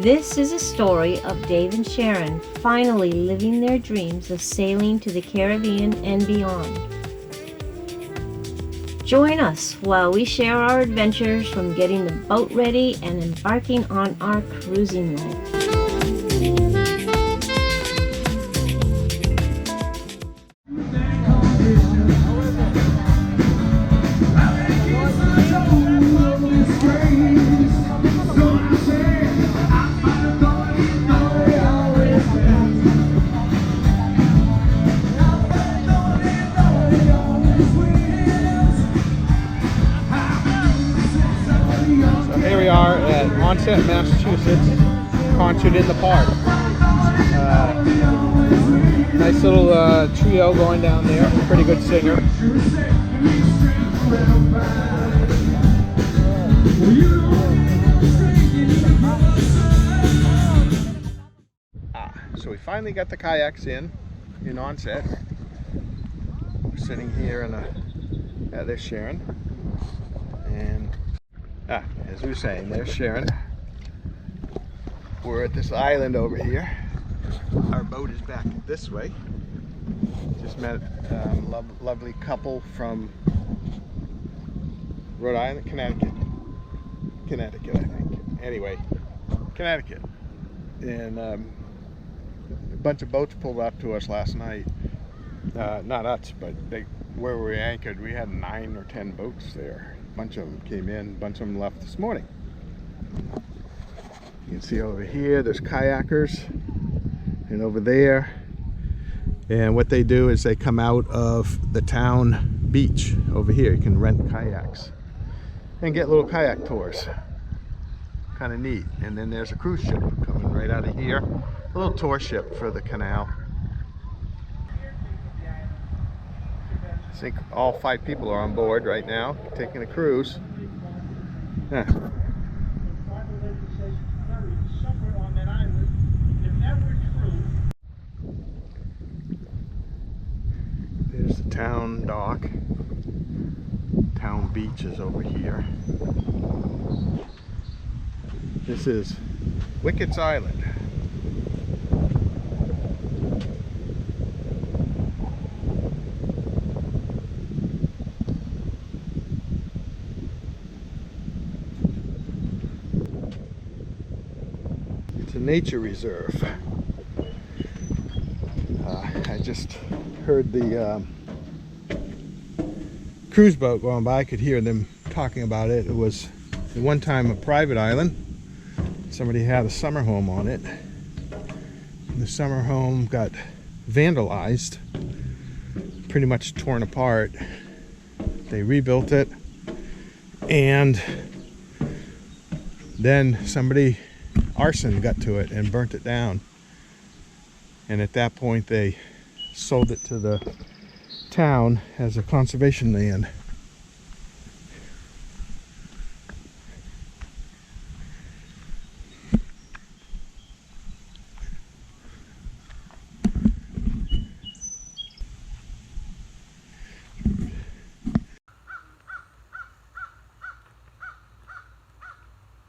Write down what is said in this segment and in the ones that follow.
This is a story of Dave and Sharon finally living their dreams of sailing to the Caribbean and beyond. Join us while we share our adventures from getting the boat ready and embarking on our cruising life. Onset, Massachusetts, concert in the park. Nice little trio going down there. Pretty good singer. So we finally got the kayaks in Onset. We're sitting here in there's Sharon. And as we were saying, there's Sharon. We're at this island over here. Our boat is back this way. Just met a lovely couple from Rhode Island, Connecticut, I think. Anyway, Connecticut. And a bunch of boats pulled up to us last night. Not us, but where we anchored, we had 9 or 10 boats there. A bunch of them came in, a bunch of them left this morning. You can see over here there's kayakers, and over there, and what they do is they come out of the town beach over here. You can rent kayaks and get little kayak tours. Kind of neat. And then there's a cruise ship coming right out of here, a little tour ship for the canal. I think all 5 people are on board right now, taking a cruise. Huh. There's the town dock. Town beach is over here. This is Wickett's Island. It's a nature reserve. I just heard the cruise boat going by. I could hear them talking about it. It was at one time a private island. Somebody had a summer home on it. The summer home got vandalized, pretty much torn apart. They rebuilt it, and then arson got to it and burnt it down. And at that point they sold it to the town as a conservation land.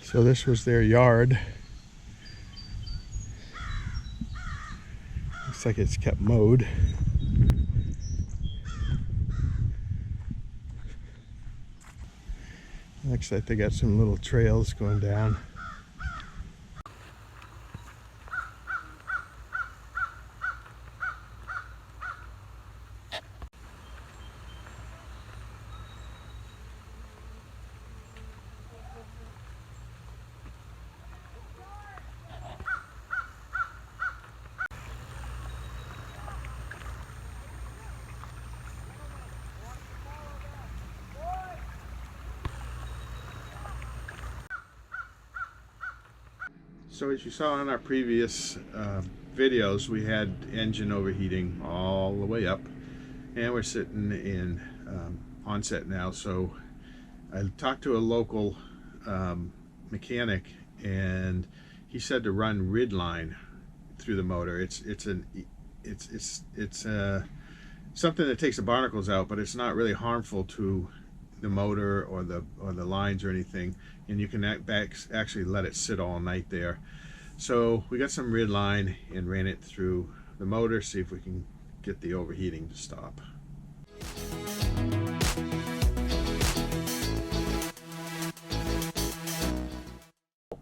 So this was their yard. Looks like it's kept mowed. Looks like they got some little trails going down. So as you saw in our previous videos, we had engine overheating all the way up, and we're sitting in Onset now. So I talked to a local mechanic, and he said to run ridline through the motor. It's something that takes the barnacles out, but it's not really harmful to the motor or the lines or anything, and you can actually let it sit all night there. So we got some red line and ran it through the motor, see if we can get the overheating to stop.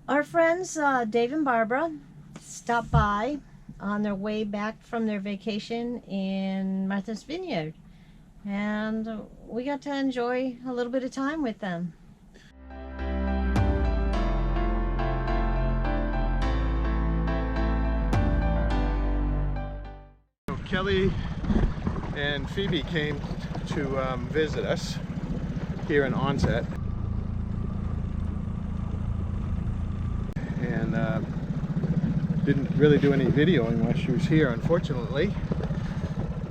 Our friends Dave and Barbara stopped by on their way back from their vacation in Martha's Vineyard, and we got to enjoy a little bit of time with them. Kelly and Phoebe came to visit us here in Onset, and didn't really do any videoing while she was here, unfortunately,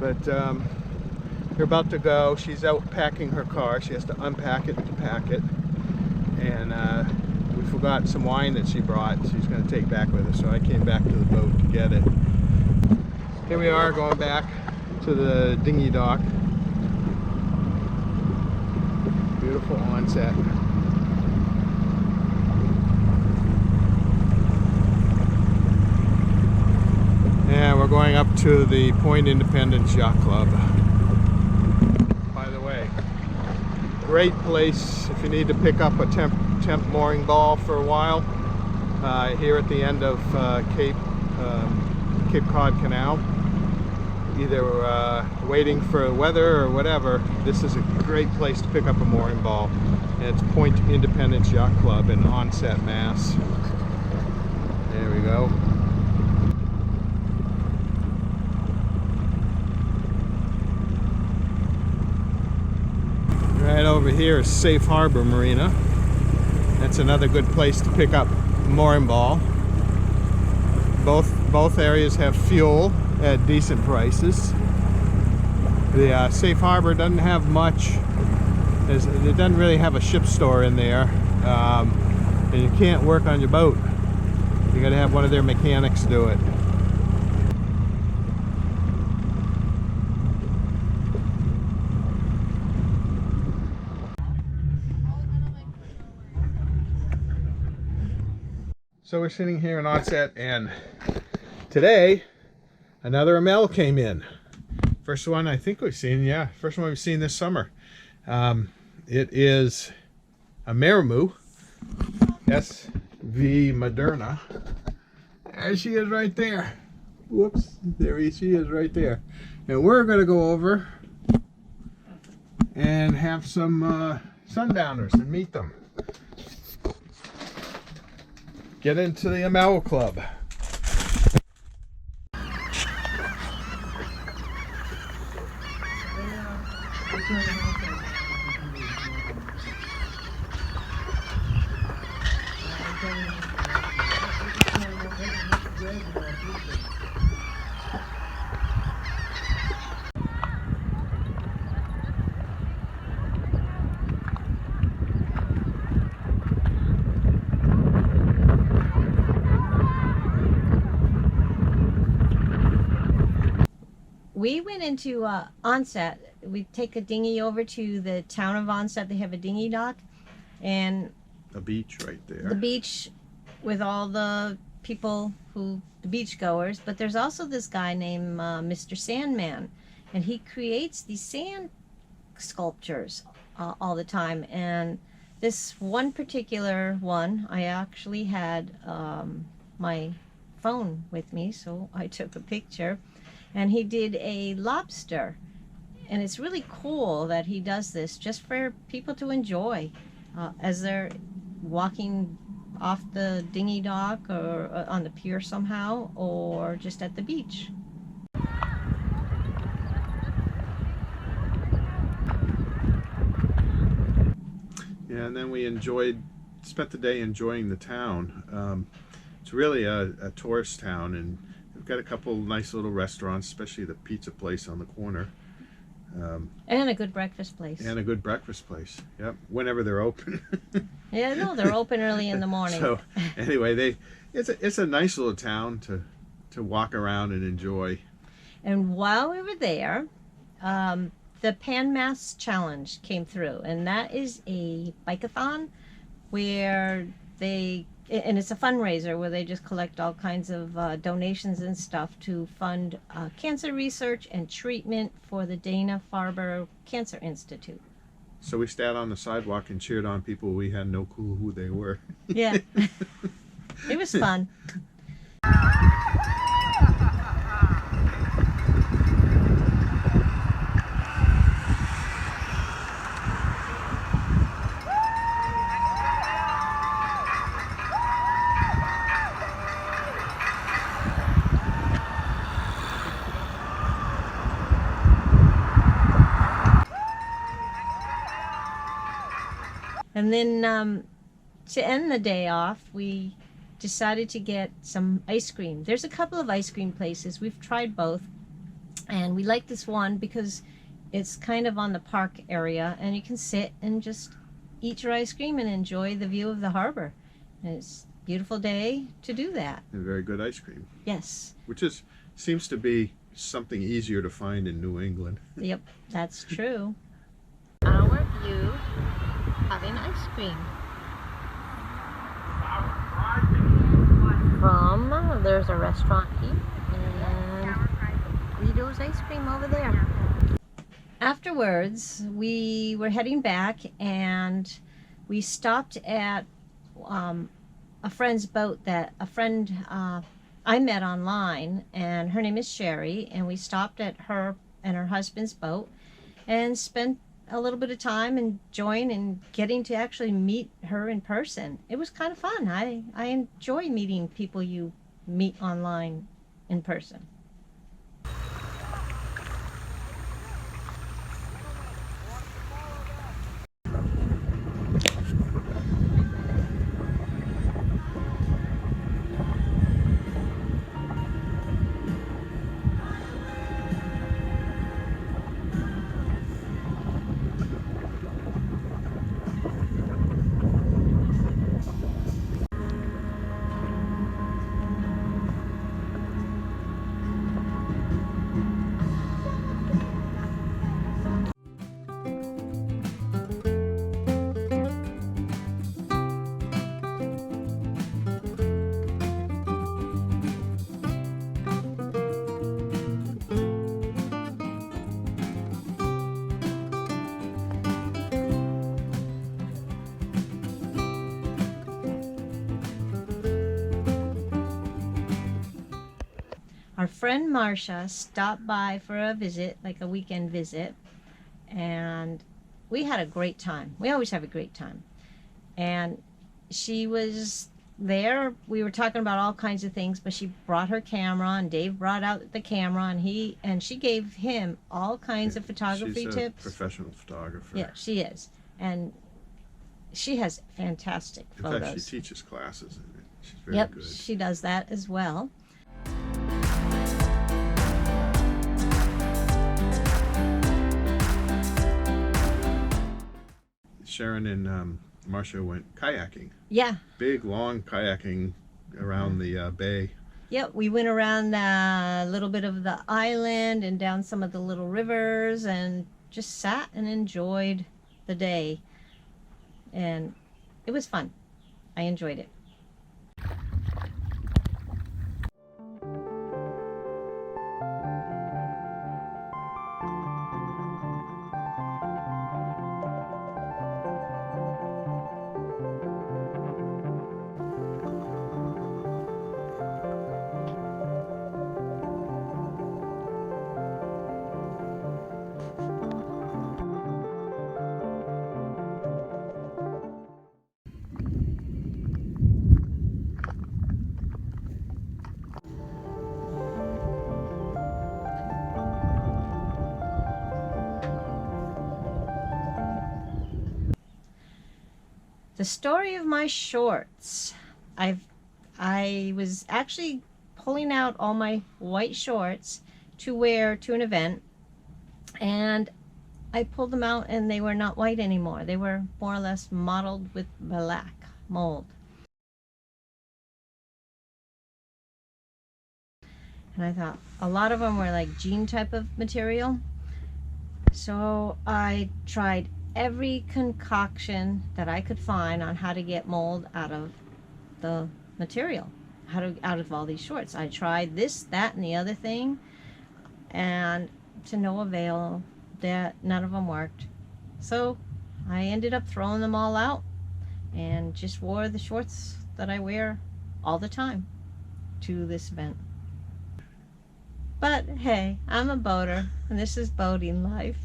but they're about to go. She's out packing her car. She has to unpack it to pack it, and we forgot some wine that she brought. She's going to take back with her, so I came back to the boat to get it. Here we are going back to the dinghy dock. Beautiful Onset. And we're going up to the Point Independence Yacht Club. By the way, great place if you need to pick up a temp mooring ball for a while. Here at the end of Cape Cod Canal. Either waiting for weather or whatever, this is a great place to pick up a mooring ball. And it's Point Independence Yacht Club in Onset, Mass. There we go. Right over here is Safe Harbor Marina. That's another good place to pick up a mooring ball. Both areas have fuel at decent prices. The Safe Harbor doesn't have much. It doesn't really have a ship store in there, and you can't work on your boat. You got to have one of their mechanics do it. So we're sitting here in Onset, and today another ML came in. First one I think we've seen, yeah, first one we've seen this summer. It is a Maramoo SV Moderna. There she is right there. Whoops, she is right there. And we're going to go over and have some sundowners and meet them. Get into the ML Club. We went into Onset. We take a dinghy over to the town of Onset. They have a dinghy dock, and a beach right there. The beach with all the people the beach goers. But there's also this guy named Mr. Sandman, and he creates these sand sculptures all the time. And this one particular one, I actually had my phone with me, so I took a picture. And he did a lobster, and it's really cool that he does this just for people to enjoy as they're walking off the dinghy dock or on the pier somehow, or just at the beach. Yeah, and then we spent the day enjoying the town. It's really a tourist town, and we've got a couple nice little restaurants, especially the pizza place on the corner. And a good breakfast place. And a good breakfast place, yep, whenever they're open. Yeah, no, they're open early in the morning. So anyway, it's a nice little town to walk around and enjoy. And while we were there, the Pan Mass Challenge came through, and that is a bike-a-thon where they and it's a fundraiser where they just collect all kinds of donations and stuff to fund cancer research and treatment for the Dana-Farber Cancer Institute. So we sat on the sidewalk and cheered on people we had no clue who they were. Yeah. It was fun. And then to end the day off, we decided to get some ice cream. There's a couple of ice cream places. We've tried both. And we like this one because it's kind of on the park area. And you can sit and just eat your ice cream and enjoy the view of the harbor. And it's a beautiful day to do that. And very good ice cream. Yes. Which seems to be something easier to find in New England. Yep, that's true. Our view having ice cream from, there's a restaurant here, and Guido's ice cream over there. Afterwards, we were heading back, and we stopped at a friend's boat that a friend I met online, and her name is Sherry, and we stopped at her and her husband's boat and spent a little bit of time enjoying and getting to actually meet her in person. It was kind of fun. I enjoy meeting people you meet online in person. Our friend Marcia stopped by for a visit, like a weekend visit, and we had a great time. We always have a great time. And she was there. We were talking about all kinds of things, but she brought her camera, and Dave brought out the camera, and she gave him all kinds of photography She's tips. a professional photographer. Yeah, she is. And she has fantastic photos. In fact, she teaches classes in it. She's very Yep, good. she does that as well. Sharon and Marcia went kayaking. Yeah. Big, long kayaking around the bay. Yep, we went around a little bit of the island and down some of the little rivers and just sat and enjoyed the day. And it was fun. I enjoyed it. The story of my shorts. I was actually pulling out all my white shorts to wear to an event, and I pulled them out and they were not white anymore. They were more or less mottled with black mold. And I thought a lot of them were like jean type of material. So I tried every concoction that I could find on how to get mold out of the material out of all these shorts. I tried this, that, and the other thing, and to no avail. That none of them worked. So I ended up throwing them all out and just wore the shorts that I wear all the time to this event. But hey, I'm a boater, and this is boating life.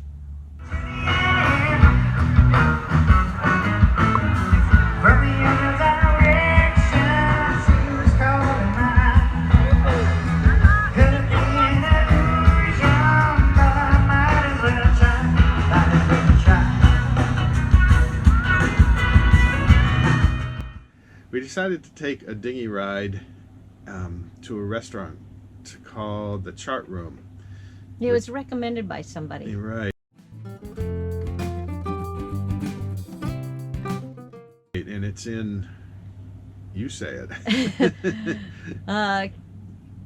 We decided to take a dinghy ride to a restaurant called the Chart Room. It was recommended by somebody. You're right. And it's in, you say it.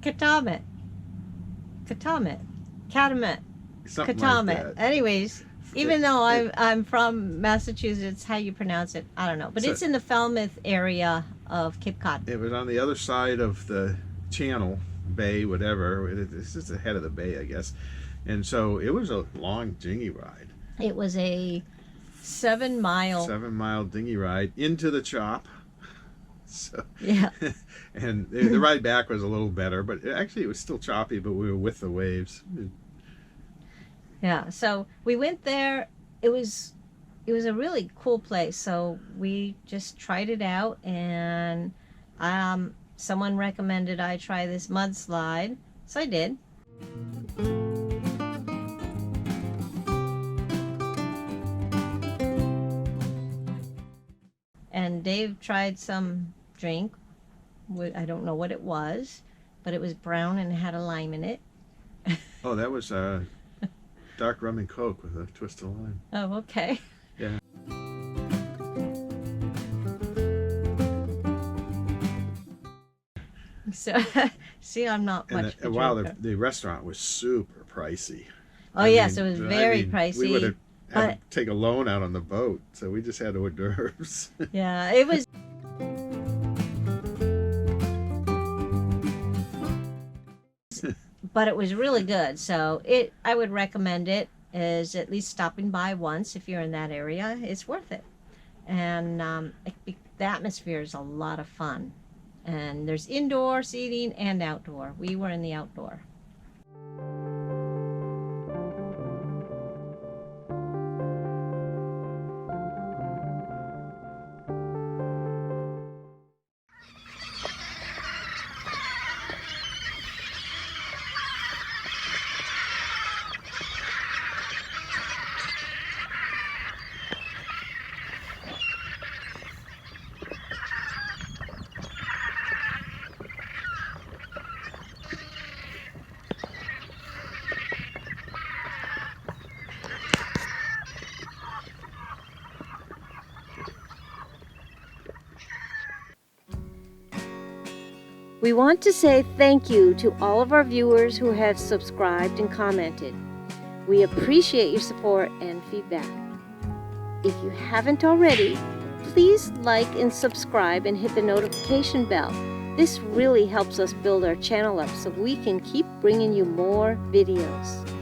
Katamet. Something like that. Anyways, even though I'm from Massachusetts, how you pronounce it, I don't know. But it's in the Falmouth area of Cape Cod. It was on the other side of the channel, bay, whatever. It's just the head of the bay, I guess. And so it was a long dinghy ride. It was a 7-mile. 7-mile dinghy ride into the chop. So yeah. And the ride back was a little better, but actually it was still choppy, but we were with the waves. Yeah, so we went there. It was a really cool place. So we just tried it out, and someone recommended I try this Mudslide, so I did. And Dave tried some drink. I don't know what it was, but it was brown and it had a lime in it. Oh, that was dark rum and coke with a twist of lime. Oh, okay. Yeah. So, see, I'm not much. And wow, the restaurant was super pricey. Oh, yes, it was very pricey. We would have had to take a loan out on the boat, so we just had hors d'oeuvres. Yeah, it was. But it was really good, so I would recommend it as at least stopping by once if you're in that area. It's worth it. And the atmosphere is a lot of fun. And there's indoor seating and outdoor. We were in the outdoor. We want to say thank you to all of our viewers who have subscribed and commented. We appreciate your support and feedback. If you haven't already, please like and subscribe and hit the notification bell. This really helps us build our channel up so we can keep bringing you more videos.